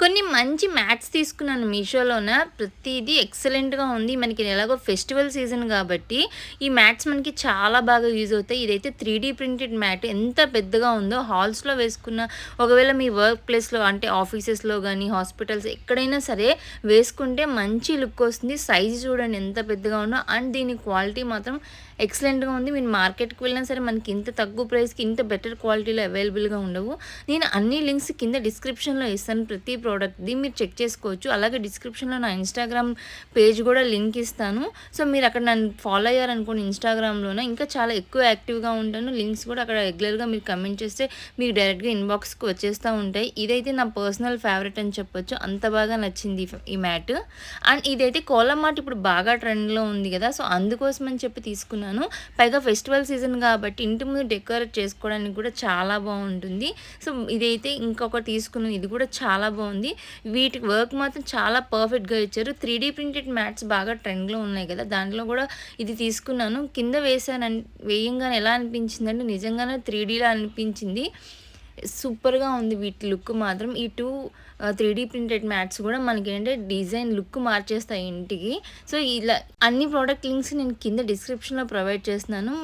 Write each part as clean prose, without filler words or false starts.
కొన్ని మంచి మ్యాట్స్ తీసుకున్నాను మీషోలోన. ప్రతీదీ ఎక్సలెంట్‌గా ఉంది. మనకి ఎలాగో ఫెస్టివల్ సీజన్ గాబట్టి, ఈ మ్యాట్స్ మనకి చాలా బాగా యూజ్ అవుతాయి. ఇదైతే 3డీ ప్రింటెడ్ మ్యాట్ ఎంత పెద్దగా ఉందో హాల్స్‌లో వేసుకున్న ఒకవేళ మీ వర్క్ ప్లేస్‌లో అంటే ఆఫీసెస్‌లో గానీ, హాస్పిటల్స్ ఎక్కడైనా సరే వేసుకుంటే మంచి లుక్ వస్తుంది. సైజ్ చూడండి ఎంత పెద్దగా ఉందో. అండ్ దీని క్వాలిటీ మాత్రం ఎక్సలెంట్‌గా ఉంది. మీరు మార్కెట్‌కి వెళ్ళినా సరే మనకి ఇంత తక్కువ ప్రైస్‌కి ఇంత బెటర్ క్వాలిటీలో అవైలబుల్‌గా ఉండవు. నేను అన్ని లింక్స్ కింద డిస్క్రిప్షన్‌లో ఇస్తాను ప్రతి ప్రోడక్ట్‌ది మీరు చెక్ చేసుకోవచ్చు. అలాగే డిస్క్రిప్షన్‌లో నా ఇన్‌స్టాగ్రామ్ పేజ్ కూడా లింక్ ఇస్తాను. సో, మీరు అక్కడ నన్ను ఫాలో అయ్యారనుకోండి ఇన్‌స్టాగ్రామ్‌లోన ఇంకా చాలా ఎక్కువ యాక్టివ్‌గా ఉంటాను. లింక్స్ కూడా అక్కడ రెగ్యులర్‌గా మీరు కమెంట్ చేస్తే మీకు డైరెక్ట్‌గా ఇన్‌బాక్స్‌కి వచ్చేస్తా ఉంటాయి. ఇదైతే నా పర్సనల్ ఫేవరెట్ అని చెప్పొచ్చు. అంత బాగా నచ్చింది ఈ మ్యాట్. అండ్ ఇదైతే కోలం మ్యాట్ ఇప్పుడు బాగా ట్రెండ్‌లో ఉంది కదా! సో, అందుకోసం అని చెప్పి తీసుకున్నాను. పైగా ఫెస్టివల్ సీజన్ కాబట్టి ఇంటి ముందు డెకరేట్ చేసుకోవడానికి కూడా చాలా బాగుంటుంది. సో, ఇదైతే ఇంకొకటి తీసుకున్నాను. ఇది కూడా చాలా బాగుంది. వీటి వర్క్ మాత్రం చాలా పర్ఫెక్ట్‌గా ఇచ్చారు. 3డీ ప్రింటెడ్ మ్యాట్స్ బాగా ట్రెండ్‌లో ఉన్నాయి కదా! దాంట్లో కూడా ఇది తీసుకున్నాను. కింద వేయంగానే ఎలా అనిపించిందంటే నిజంగానే 3డీలా అనిపించింది. సూపర్‌గా ఉంది వీటి లుక్ మాత్రం. ఈ 3డీ ప్రింటెడ్ మ్యాట్స్ కూడా మనకేంటంటే డిజైన్ లుక్ మార్చేస్తాయి ఇంటికి. సో, ఇలా అన్ని ప్రోడక్ట్ లింక్స్ నేను కింద డిస్క్రిప్షన్‌లో ప్రొవైడ్ చేస్తున్నాను.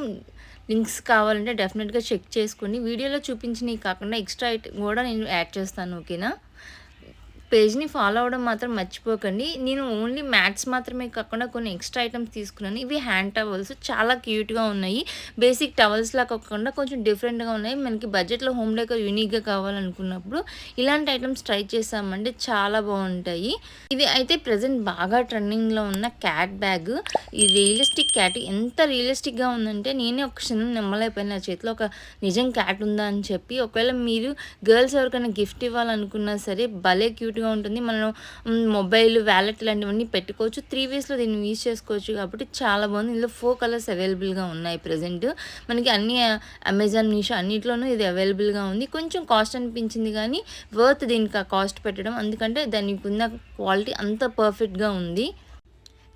లింక్స్ కావాలంటే డెఫినెట్‌గా చెక్ చేసుకోండి. వీడియోలో చూపించినవి కాకుండా ఎక్స్‌ట్రా కూడా నేను యాడ్ చేస్తాను. ఓకేనా? పేజ్‌ని ఫాలో అవ్వడం మాత్రం మర్చిపోకండి. నేను ఓన్లీ మ్యాట్స్ మాత్రమే కాకుండా కొన్ని ఎక్స్‌ట్రా ఐటెమ్స్ తీసుకున్నాను. ఇవి హ్యాండ్ టవల్స్ చాలా క్యూట్‌గా ఉన్నాయి. బేసిక్ టవల్స్‌లా కాకుండా కొంచెం డిఫరెంట్‌గా ఉన్నాయి. మనకి బడ్జెట్‌లో హోమ్ డెకర్ యూనిక్‌గా కావాలనుకున్నప్పుడు ఇలాంటి ఐటెమ్స్ ట్రై చేశామంటే చాలా బాగుంటాయి. ఇది అయితే ప్రెజెంట్ బాగా ట్రెండింగ్‌లో ఉన్న క్యాట్ బ్యాగ్. ఈ రియలిస్టిక్ క్యాట్ ఎంత రియలిస్టిక్‌గా ఉందంటే నేనే ఒక క్షణం నమ్మలేకపోయాను. నా చేతిలో ఒక నిజం క్యాట్ ఉందా అని చెప్పి. ఒకవేళ మీరు గర్ల్స్ ఎవరికైనా గిఫ్ట్ ఇవ్వాలనుకున్నా సరే భలే క్యూట్‌గా ఉంటుంది. మనం మొబైల్, వాలెట్ ఇలాంటివన్నీ పెట్టుకోవచ్చు. 3 వేస్‌లో దీన్ని యూజ్ చేసుకోవచ్చు కాబట్టి చాలా బాగుంది. ఇందులో 4 కలర్స్ అవైలబుల్‌గా ఉన్నాయి ప్రెజెంట్. మనకి అన్ని అమెజాన్, మీషో అన్నిట్లోనూ ఇది అవైలబుల్‌గా ఉంది. కొంచెం కాస్ట్ అనిపించింది కానీ వర్త్ దీనికి ఆ కాస్ట్ పెట్టడం. ఎందుకంటే దానికున్న క్వాలిటీ అంత పర్ఫెక్ట్‌గా ఉంది.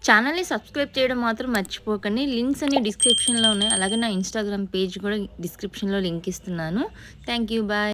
ఛానల్‌ని సబ్స్క్రైబ్ చేయడం మాత్రం మర్చిపోకండి. లింక్స్ అన్ని డిస్క్రిప్షన్‌లో ఉన్నాయి. అలాగే నా ఇన్‌స్టాగ్రామ్ పేజ్ కూడా డిస్క్రిప్షన్‌లో లింక్ ఇస్తున్నాను. Thank you. బాయ్.